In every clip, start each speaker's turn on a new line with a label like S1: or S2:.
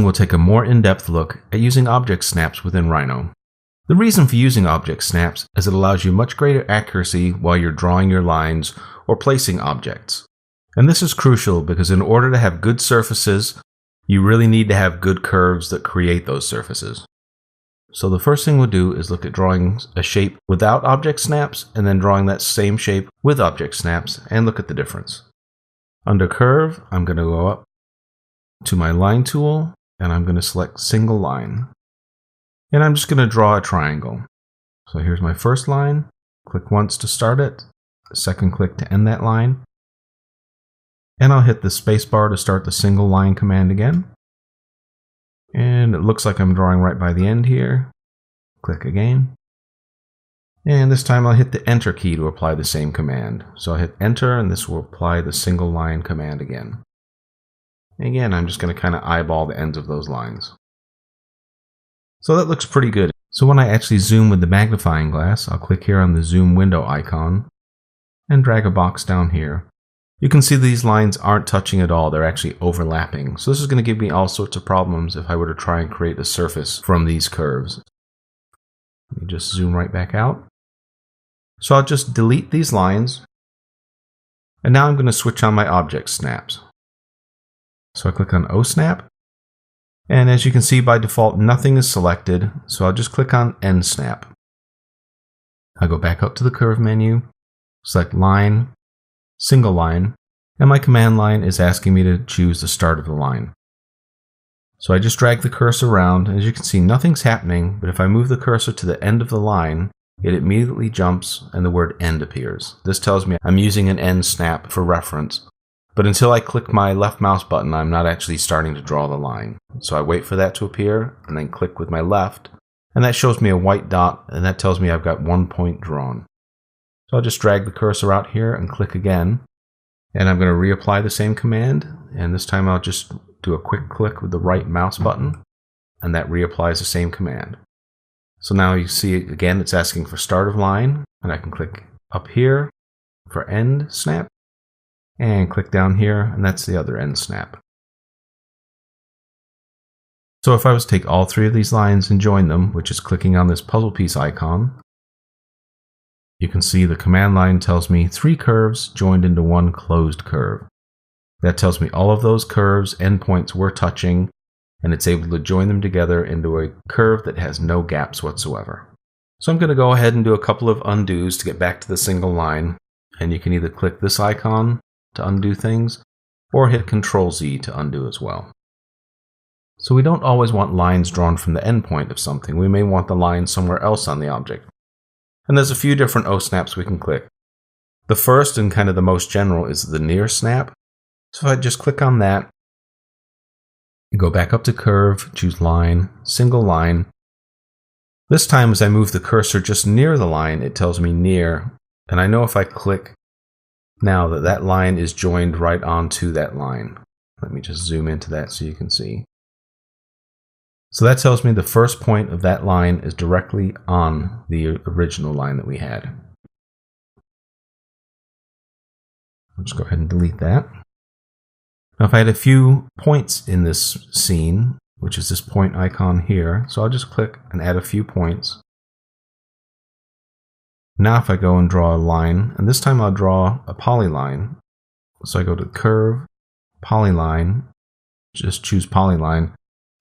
S1: we'll take a more in-depth look at using object snaps within Rhino. The reason for using object snaps is it allows you much greater accuracy while you're drawing your lines or placing objects. And this is crucial because in order to have good surfaces, you really need to have good curves that create those surfaces. So the first thing we'll do is look at drawing a shape without object snaps and then drawing that same shape with object snaps and look at the difference. Under curve, I'm going to go up to my line tool and I'm going to select single line. And I'm just going to draw a triangle. So here's my first line. Click once to start it. Second click to end that line. And I'll hit the space bar to start the single line command again. And it looks like I'm drawing right by the end here. Click again. And this time I'll hit the enter key to apply the same command. So I'll hit enter and this will apply the single line command again. Again, I'm just going to kind of eyeball the ends of those lines. So that looks pretty good. So when I actually zoom with the magnifying glass, I'll click here on the zoom window icon and drag a box down here. You can see these lines aren't touching at all, they're actually overlapping. So this is going to give me all sorts of problems if I were to try and create a surface from these curves. Let me just zoom right back out. So I'll just delete these lines. And now I'm going to switch on my object snaps. So I click on O snap. And as you can see, by default, nothing is selected. So I'll just click on End snap. I'll go back up to the curve menu, select line, single line, and my command line is asking me to choose the start of the line. So I just drag the cursor around, and as you can see, nothing's happening, but if I move the cursor to the end of the line, it immediately jumps and the word end appears. This tells me I'm using an end snap for reference, but until I click my left mouse button, I'm not actually starting to draw the line. So I wait for that to appear, and then click with my left, and that shows me a white dot, and that tells me I've got 1 point drawn. So I'll just drag the cursor out here and click again. And I'm going to reapply the same command. And this time I'll just do a quick click with the right mouse button. And that reapplies the same command. So now you see again it's asking for start of line. And I can click up here for end snap. And click down here. And that's the other end snap. So if I was to take all three of these lines and join them, which is clicking on this puzzle piece icon, you can see the command line tells me 3 curves joined into one closed curve. That tells me all of those curves endpoints were touching, and it's able to join them together into a curve that has no gaps whatsoever. So I'm going to go ahead and do a couple of undos to get back to the single line, and you can either click this icon to undo things, or hit Ctrl-Z to undo as well. So we don't always want lines drawn from the endpoint of something. We may want the line somewhere else on the object. And there's a few different O snaps we can click. The first and kind of the most general is the near snap. So if I just click on that, go back up to curve, choose line, single line. This time as I move the cursor just near the line, it tells me near. And I know if I click now that that line is joined right onto that line. Let me just zoom into that so you can see. So that tells me the first point of that line is directly on the original line that we had. I'll just go ahead and delete that. Now if I had a few points in this scene, which is this point icon here, so I'll just click and add a few points. Now if I go and draw a line, and this time I'll draw a polyline. So I go to curve, polyline, just choose polyline.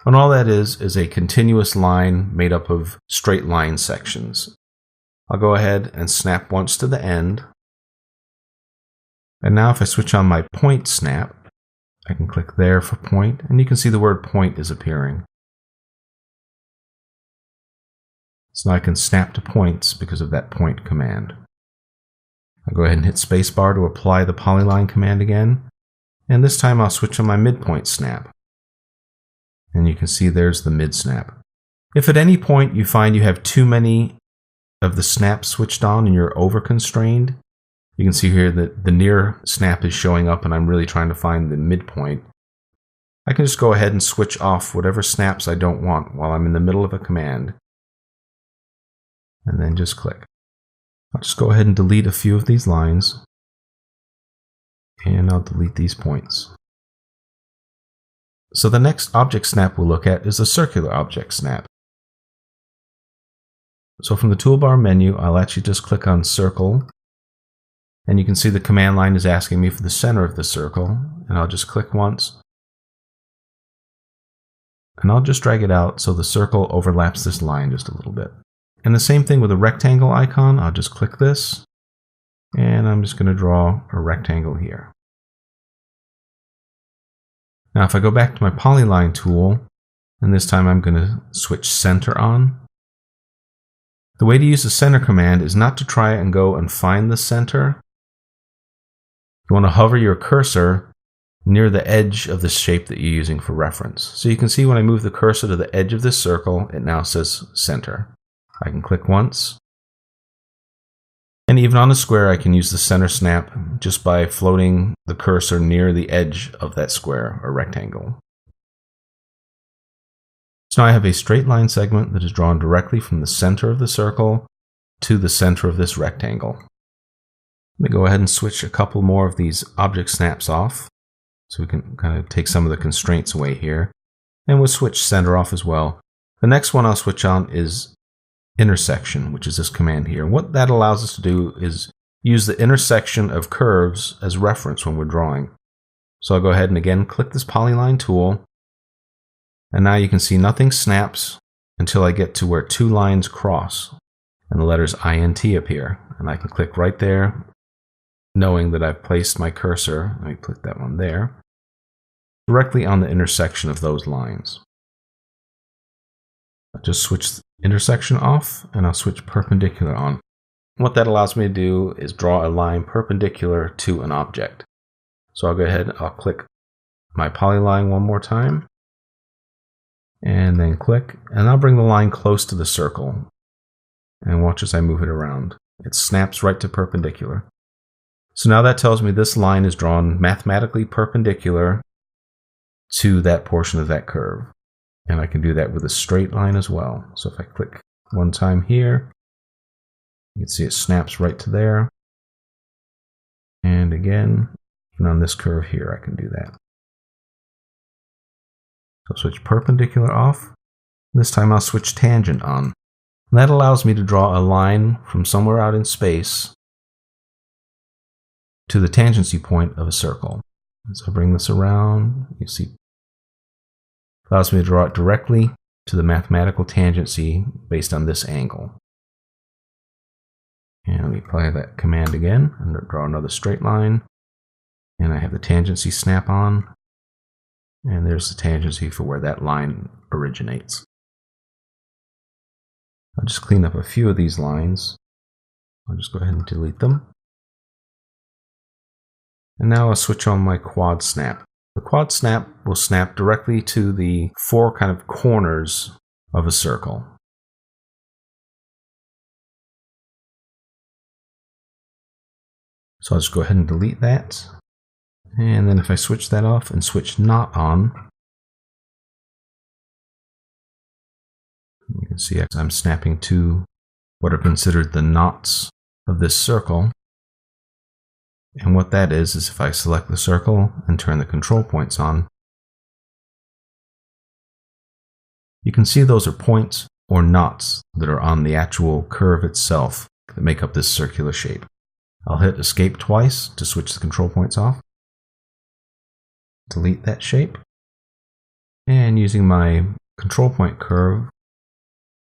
S1: And all that is a continuous line made up of straight line sections. I'll go ahead and snap once to the end. And now if I switch on my point snap, I can click there for point, and you can see the word point is appearing. So now I can snap to points because of that point command. I'll go ahead and hit spacebar to apply the polyline command again. And this time I'll switch on my midpoint snap. And you can see there's the mid snap. If at any point you find you have too many of the snaps switched on and you're over constrained, you can see here that the near snap is showing up and I'm really trying to find the midpoint. I can just go ahead and switch off whatever snaps I don't want while I'm in the middle of a command. And then just click. I'll just go ahead and delete a few of these lines. And I'll delete these points. So the next object snap we'll look at is the circular object snap. So from the toolbar menu, I'll actually just click on circle, and you can see the command line is asking me for the center of the circle, and I'll just click once, and I'll just drag it out so the circle overlaps this line just a little bit. And the same thing with the rectangle icon. I'll just click this, and I'm just going to draw a rectangle here. Now if I go back to my polyline tool, and this time I'm going to switch center on. The way to use the center command is not to try and go and find the center. You want to hover your cursor near the edge of the shape that you're using for reference. So you can see when I move the cursor to the edge of this circle, it now says center. I can click once. And even on a square, I can use the center snap just by floating the cursor near the edge of that square or rectangle. So now I have a straight line segment that is drawn directly from the center of the circle to the center of this rectangle. Let me go ahead and switch a couple more of these object snaps off so we can kind of take some of the constraints away here. And we'll switch center off as well. The next one I'll switch on is intersection, which is this command here. What that allows us to do is use the intersection of curves as reference when we're drawing. So I'll go ahead and again click this polyline tool. And now you can see nothing snaps until I get to where two lines cross and the letters INT appear. And I can click right there, knowing that I've placed my cursor, let me put that one there, directly on the intersection of those lines. I'll just switch the intersection off and I'll switch perpendicular on. What that allows me to do is draw a line perpendicular to an object. So I'll go ahead, I'll click my polyline one more time. And then click, and I'll bring the line close to the circle. And watch as I move it around. It snaps right to perpendicular. So now that tells me this line is drawn mathematically perpendicular to that portion of that curve. And I can do that with a straight line as well. So if I click one time here, you can see it snaps right to there. And again, even on this curve here, I can do that. So switch perpendicular off. This time I'll switch tangent on. And that allows me to draw a line from somewhere out in space to the tangency point of a circle. And so I bring this around, you see, allows me to draw it directly to the mathematical tangency based on this angle. And let me apply that command again and draw another straight line. And I have the tangency snap on. And there's the tangency for where that line originates. I'll just clean up a few of these lines. I'll just go ahead and delete them. And now I'll switch on my quad snap. The quad snap will snap directly to the four kind of corners of a circle. So I'll just go ahead and delete that. And then if I switch that off and switch not on, you can see I'm snapping to what are considered the knots of this circle. And what that is if I select the circle and turn the control points on, you can see those are points or knots that are on the actual curve itself that make up this circular shape. I'll hit escape twice to switch the control points off. Delete that shape. And using my control point curve,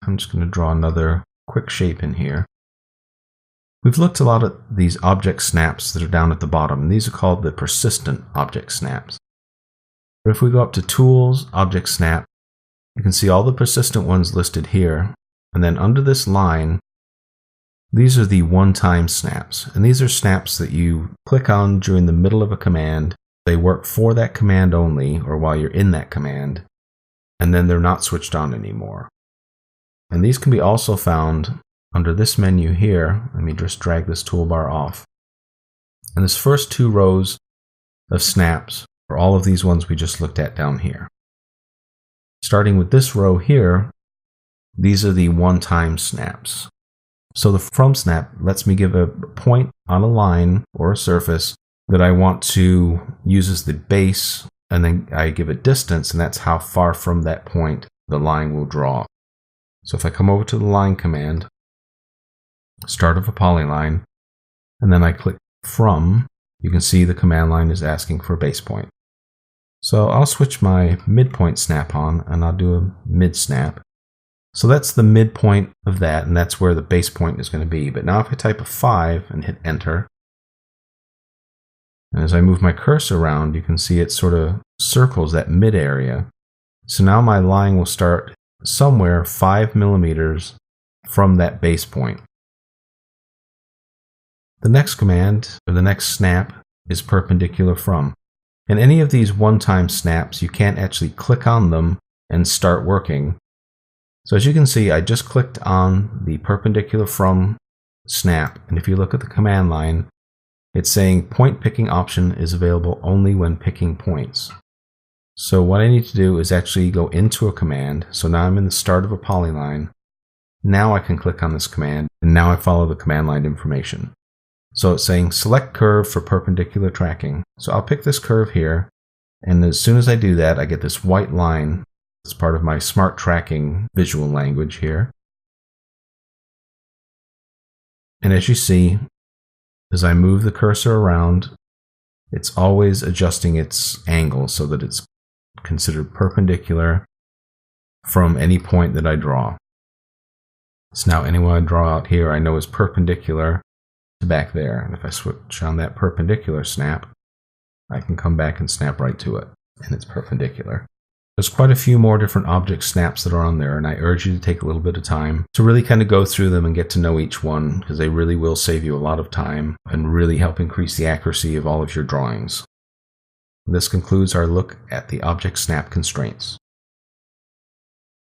S1: I'm just going to draw another quick shape in here. We've looked a lot at these object snaps that are down at the bottom, and these are called the persistent object snaps. But if we go up to Tools, Object Snap, you can see all the persistent ones listed here. And then under this line, these are the one-time snaps. And these are snaps that you click on during the middle of a command. They work for that command only, or while you're in that command, and then they're not switched on anymore. And these can be also found under this menu here. Let me just drag this toolbar off. And this first two rows of snaps are all of these ones we just looked at down here. Starting with this row here, these are the one-time snaps. So the from snap lets me give a point on a line or a surface that I want to use as the base and then I give a distance, and that's how far from that point the line will draw. So if I come over to the line command, start of a polyline, and then I click from, you can see the command line is asking for a base point. So I'll switch my midpoint snap on, and I'll do a mid snap. So that's the midpoint of that, and that's where the base point is going to be. But now if I type a 5 and hit enter, and as I move my cursor around, you can see it sort of circles that mid area. So now my line will start somewhere 5 millimeters from that base point. The next command, or the next snap, is perpendicular from. In any of these one-time snaps, you can't actually click on them and start working. So as you can see, I just clicked on the perpendicular from snap, and if you look at the command line, it's saying point picking option is available only when picking points. So what I need to do is actually go into a command. So now I'm in the start of a polyline. Now I can click on this command, and now I follow the command line information. So it's saying select curve for perpendicular tracking. So I'll pick this curve here, and as soon as I do that, I get this white line. It's part of my smart tracking visual language here. And as you see, as I move the cursor around, it's always adjusting its angle so that it's considered perpendicular from any point that I draw. So now anyone I draw out here I know is perpendicular to back there. And if I switch on that perpendicular snap, I can come back and snap right to it, and it's perpendicular. There's quite a few more different object snaps that are on there, and I urge you to take a little bit of time to really kind of go through them and get to know each one, because they really will save you a lot of time and really help increase the accuracy of all of your drawings. This concludes our look at the object snap constraints.